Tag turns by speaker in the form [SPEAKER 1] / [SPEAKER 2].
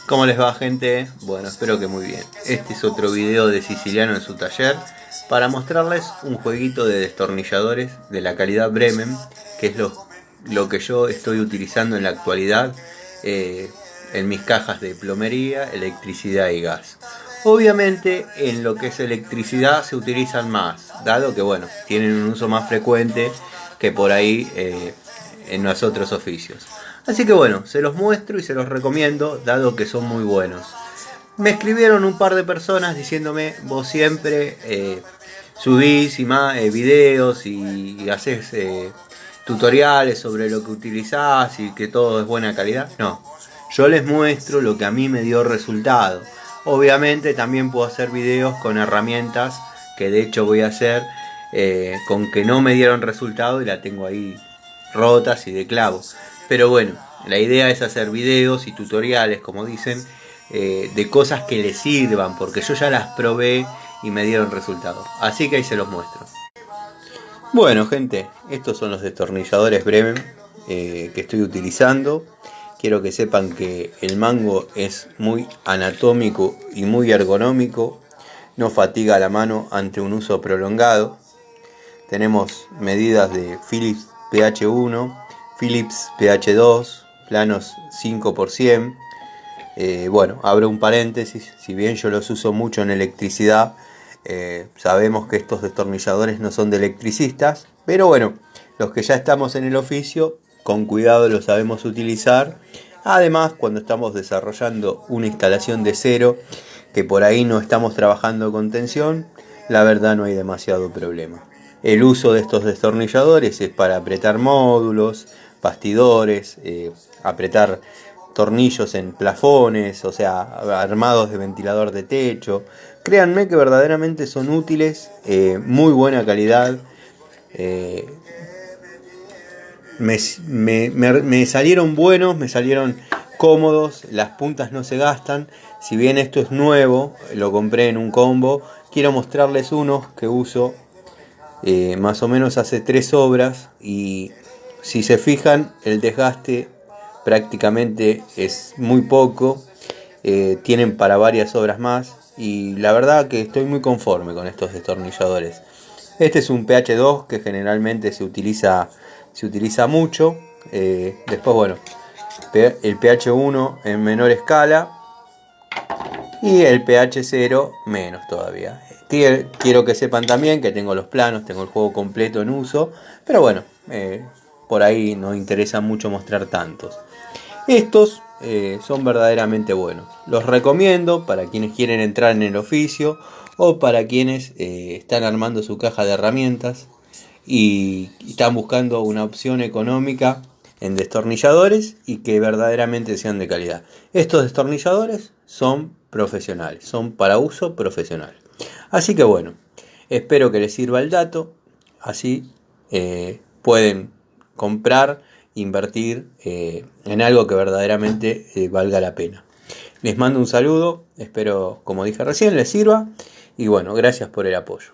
[SPEAKER 1] ¿Cómo les va, gente? Bueno, espero que muy bien. Este es otro video de Siciliano en su taller para mostrarles un jueguito de destornilladores de la calidad Bremen, que es lo que yo estoy utilizando en la actualidad en mis cajas de plomería, electricidad y gas. Obviamente en lo que es electricidad se utilizan más, dado que bueno, tienen un uso más frecuente que por ahí en los otros oficios. Así que bueno, se los muestro y se los recomiendo, dado que son muy buenos. Me escribieron un par de personas diciéndome, vos siempre subís videos y haces tutoriales sobre lo que utilizás y que todo es buena calidad. No, yo les muestro lo que a mí me dio resultado. Obviamente también puedo hacer videos con herramientas que de hecho voy a hacer con que no me dieron resultado y la tengo ahí rotas y de clavos. Pero bueno, la idea es hacer videos y tutoriales, como dicen, de cosas que les sirvan, porque yo ya las probé y me dieron resultado. Así que ahí se los muestro. Bueno, gente, estos son los destornilladores Bremen que estoy utilizando. Quiero que sepan que el mango es muy anatómico y muy ergonómico. No fatiga la mano ante un uso prolongado. Tenemos medidas de Philips PH1, Philips PH2, planos 5x100. Bueno, abro un paréntesis, si bien yo los uso mucho en electricidad, sabemos que estos destornilladores no son de electricistas, pero bueno, los que ya estamos en el oficio, con cuidado los sabemos utilizar. Además, cuando estamos desarrollando una instalación de cero, que por ahí no estamos trabajando con tensión, la verdad no hay demasiado problema. El uso de estos destornilladores es para apretar módulos, bastidores, apretar tornillos en plafones, o sea, armados de ventilador de techo. Créanme que verdaderamente son útiles, muy buena calidad. Me salieron buenos, me salieron cómodos, las puntas no se gastan. Si bien esto es nuevo, lo compré en un combo, quiero mostrarles unos que uso más o menos hace 3 obras y si se fijan el desgaste prácticamente es muy poco, tienen para varias obras más y la verdad que estoy muy conforme con estos destornilladores. Este es un PH2 que generalmente se utiliza mucho, después bueno, el PH1 en menor escala y el PH0 menos todavía. Quiero que sepan también que tengo los planos, tengo el juego completo en uso, pero bueno, por ahí no interesa mucho mostrar tantos. Estos son verdaderamente buenos. Los recomiendo para quienes quieren entrar en el oficio o para quienes están armando su caja de herramientas y están buscando una opción económica en destornilladores y que verdaderamente sean de calidad. Estos destornilladores son profesionales, son para uso profesional. Así que bueno, espero que les sirva el dato, así pueden comprar, invertir en algo que verdaderamente valga la pena. Les mando un saludo, espero, como dije recién, les sirva y bueno, gracias por el apoyo.